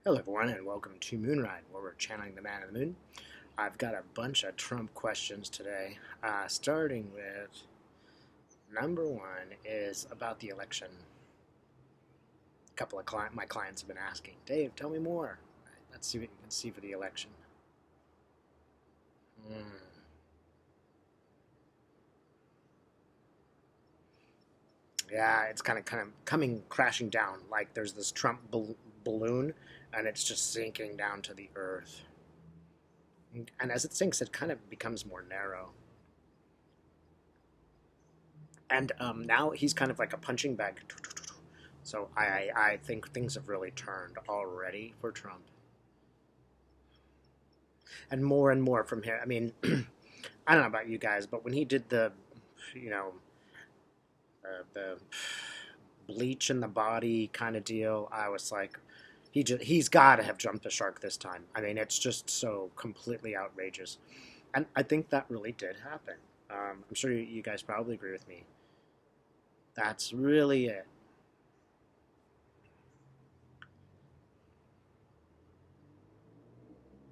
Hello everyone and welcome to Moonride, where we're channeling the man in the moon. I've got a bunch of Trump questions today, starting with number one is about the election. A couple of my clients have been asking, Dave, tell me more. Let's see what you can see for the election. Yeah, it's kind of coming crashing down. Like there's this Trump balloon, and it's just sinking down to the earth. And as it sinks, it kind of becomes more narrow. And now he's kind of like a punching bag. So I think things have really turned already for Trump. And more from here. I mean, I don't know about you guys, but when he did you know, the bleach in the body kind of deal, I was like, he's got to have jumped the shark this time. I mean, it's just so completely outrageous. And I think that really did happen. I'm sure you guys probably agree with me. That's really it.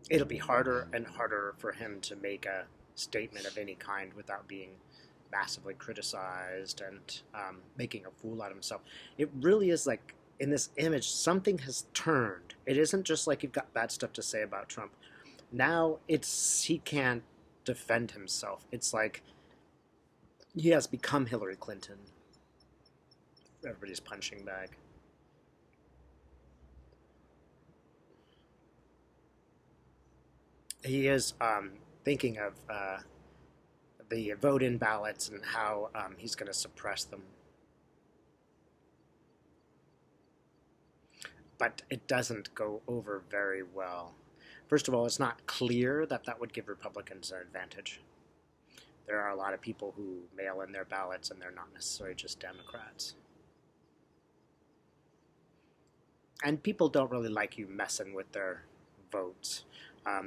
It'll be harder and harder for him to make a statement of any kind without being massively criticized and making a fool out of himself. It really is like in this image, something has turned. It isn't just like you've got bad stuff to say about Trump. Now he can't defend himself. It's like he has become Hillary Clinton, everybody's punching bag. He is thinking of the vote-in ballots and how he's going to suppress them. But it doesn't go over very well. First of all, it's not clear that that would give Republicans an advantage. There are a lot of people who mail in their ballots, and they're not necessarily just Democrats. And people don't really like you messing with their votes.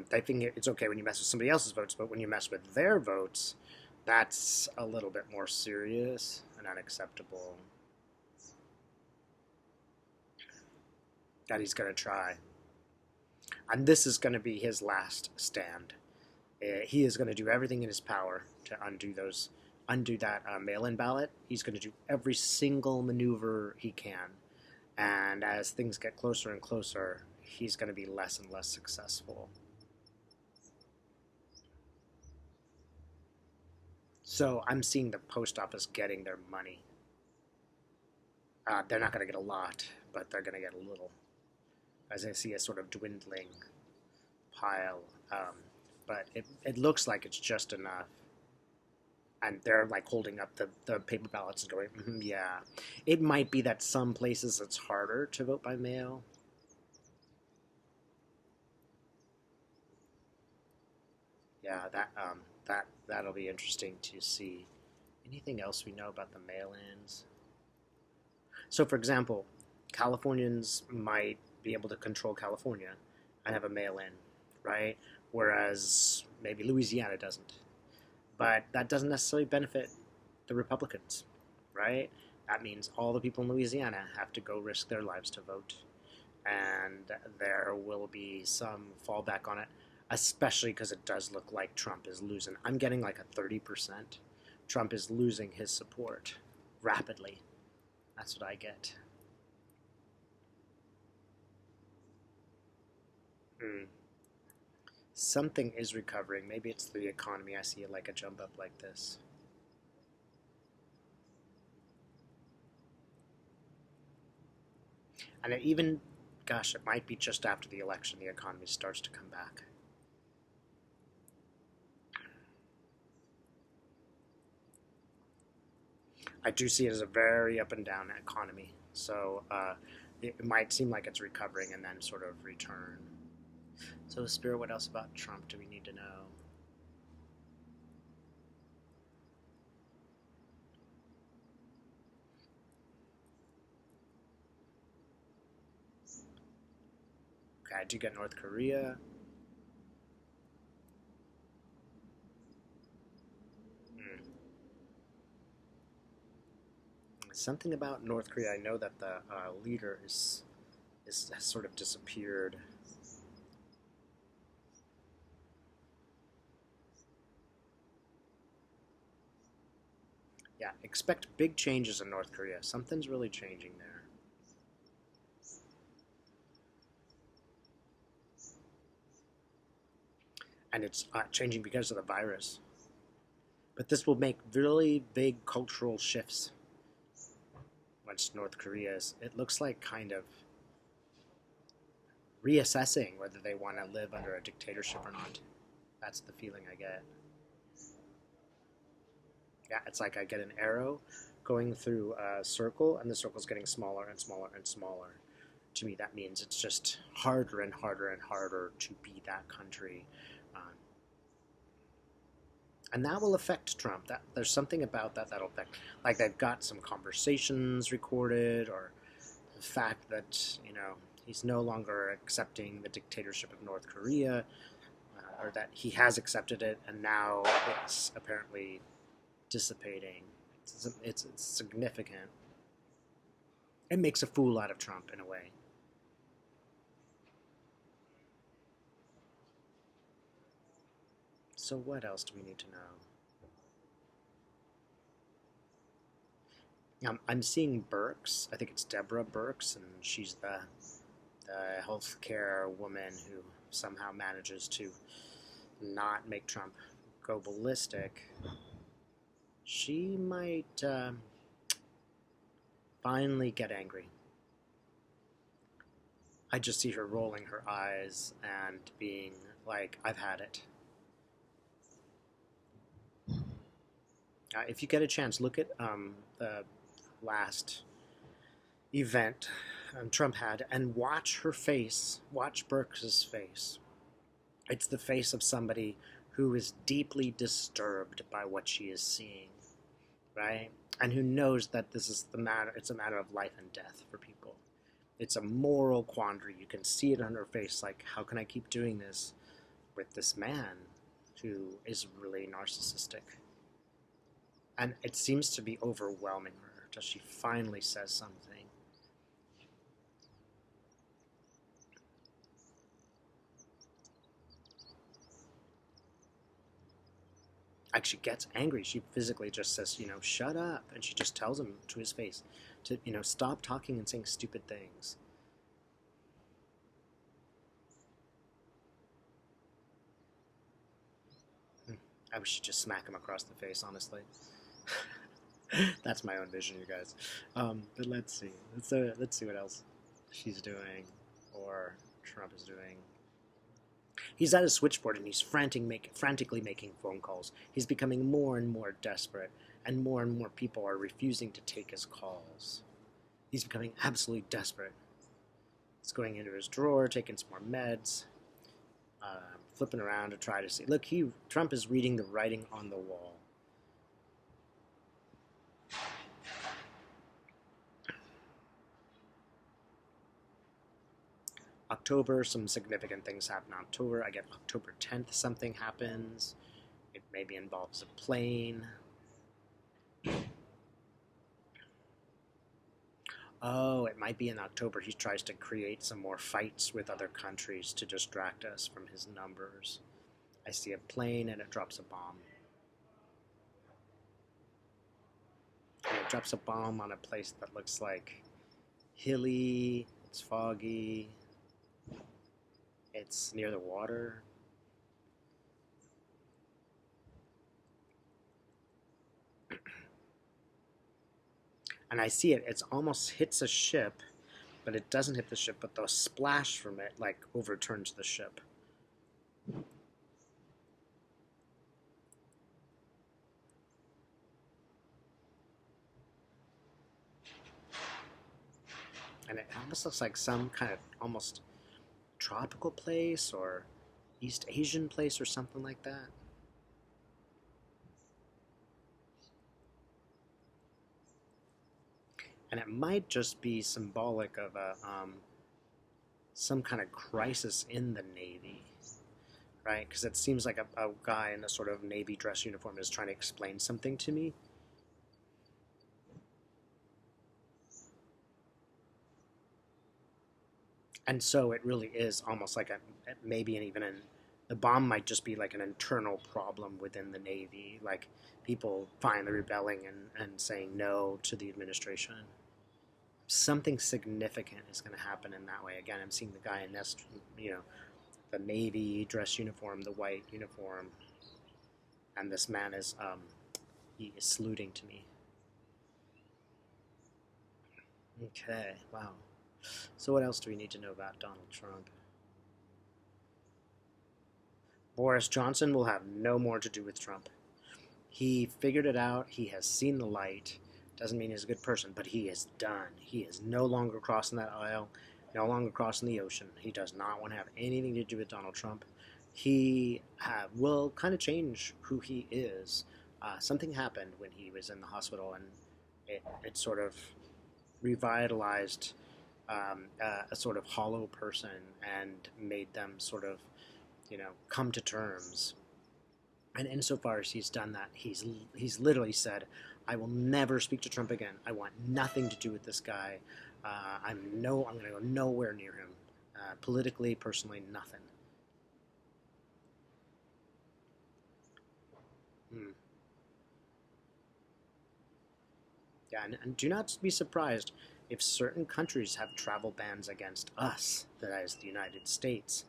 They think it's okay when you mess with somebody else's votes, but when you mess with their votes, that's a little bit more serious and unacceptable. That he's going to try. And this is going to be his last stand. He is going to do everything in his power to undo that mail-in ballot. He's going to do every single maneuver he can. And as things get closer and closer, he's going to be less and less successful. So I'm seeing the post office getting their money. They're not going to get a lot, but they're going to get a little, as I see a sort of dwindling pile. But it looks like it's just enough. And they're like holding up the paper ballots and going, yeah. It might be that some places it's harder to vote by mail. Yeah, that'll be interesting to see. Anything else we know about the mail-ins? So, for example, Californians might be able to control California and have a mail-in, right? Whereas maybe Louisiana doesn't. But that doesn't necessarily benefit the Republicans, right? That means all the people in Louisiana have to go risk their lives to vote. And there will be some fallback on it, especially because it does look like Trump is losing. I'm getting like a 30%. Trump is losing his support rapidly. That's what I get. Something is recovering. Maybe it's the economy. I see it like a jump up like this. And even, gosh, it might be just after the election the economy starts to come back. I do see it as a very up and down economy. So it might seem like it's recovering and then sort of return. So, Spirit, what else about Trump do we need to know? Okay, I do get North Korea. Something about North Korea. I know that the leader is has sort of disappeared. Yeah, expect big changes in North Korea. Something's really changing there. And it's changing because of the virus. But this will make really big cultural shifts once North Korea is, it looks like, kind of reassessing whether they want to live under a dictatorship or not. That's the feeling I get. Yeah, it's like I get an arrow going through a circle, and the circle's getting smaller and smaller and smaller. To me, that means it's just harder and harder and harder to be that country. And that will affect Trump. There's something about that that'll affect. Like they've got some conversations recorded, or the fact that, he's no longer accepting the dictatorship of North Korea, or that he has accepted it, and now it's apparently dissipating. It's significant. It makes a fool out of Trump in a way. So what else do we need to know? I'm seeing Birks. I think it's Deborah Birks, and she's the healthcare woman who somehow manages to not make Trump go ballistic. She might finally get angry. I just see her rolling her eyes and being like, I've had it. If you get a chance, look at the last event Trump had and watch her face, watch Birks' face. It's the face of somebody who is deeply disturbed by what she is seeing, right? And who knows that this is it's a matter of life and death for people. It's a moral quandary. You can see it on her face, like, how can I keep doing this with this man who is really narcissistic? And it seems to be overwhelming her until she finally says something. Like, she gets angry. She physically just says, shut up. And she just tells him to his face to, stop talking and saying stupid things. I wish she'd just smack him across the face, honestly. That's my own vision, you guys. But let's see. Let's see what else she's doing or Trump is doing. He's at his switchboard and he's frantically making phone calls. He's becoming more and more desperate, and more people are refusing to take his calls. He's becoming absolutely desperate. He's going into his drawer, taking some more meds, flipping around to try to see. Look, Trump is reading the writing on the wall. October, some significant things happen in October. I get October 10th, something happens. It maybe involves a plane. Oh, it might be in October he tries to create some more fights with other countries to distract us from his numbers. I see a plane and it drops a bomb. And it drops a bomb on a place that looks like hilly, it's foggy, it's near the water. And I see it, it almost hits a ship, but it doesn't hit the ship, but the splash from it, like, overturns the ship. And it almost looks like some kind of almost tropical place or East Asian place or something like that. And it might just be symbolic of some kind of crisis in the Navy, right? Because it seems like a guy in a sort of Navy dress uniform is trying to explain something to me. And so it really is almost like maybe the bomb might just be like an internal problem within the Navy, like people finally rebelling and saying no to the administration. Something significant is going to happen in that way. Again, I'm seeing the guy in this, the Navy dress uniform, the white uniform, and this man he is saluting to me. Okay, wow. So what else do we need to know about Donald Trump? Boris Johnson will have no more to do with Trump. He figured it out. He has seen the light. Doesn't mean he's a good person, but he is done. He is no longer crossing that aisle, no longer crossing the ocean. He does not want to have anything to do with Donald Trump. He will kind of change who he is. Something happened when he was in the hospital, and it sort of revitalized a sort of hollow person and made them sort of, come to terms. And insofar as he's done that, he's literally said, I will never speak to Trump again. I want nothing to do with this guy. I'm going to go nowhere near him. Politically, personally, nothing. Yeah, and do not be surprised if certain countries have travel bans against us, that is, the United States.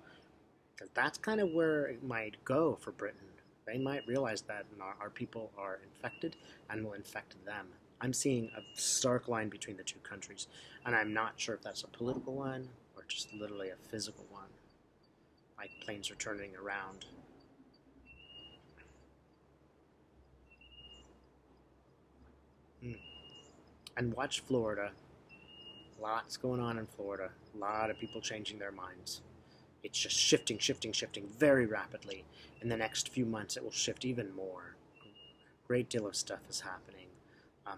Because that's kind of where it might go for Britain. They might realize that our people are infected and will infect them. I'm seeing a stark line between the two countries, and I'm not sure if that's a political one or just literally a physical one. Like planes are turning around. And watch Florida. Lots going on in Florida. A lot of people changing their minds. It's just shifting very rapidly. In the next few months, it will shift even more. Great deal of stuff is happening.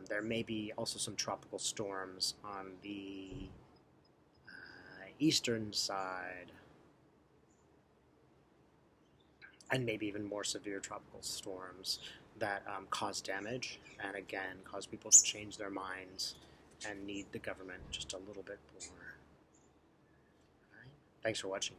There may be also some tropical storms on the eastern side, and maybe even more severe tropical storms that cause damage and again cause people to change their minds and need the government just a little bit more. All right. Thanks for watching.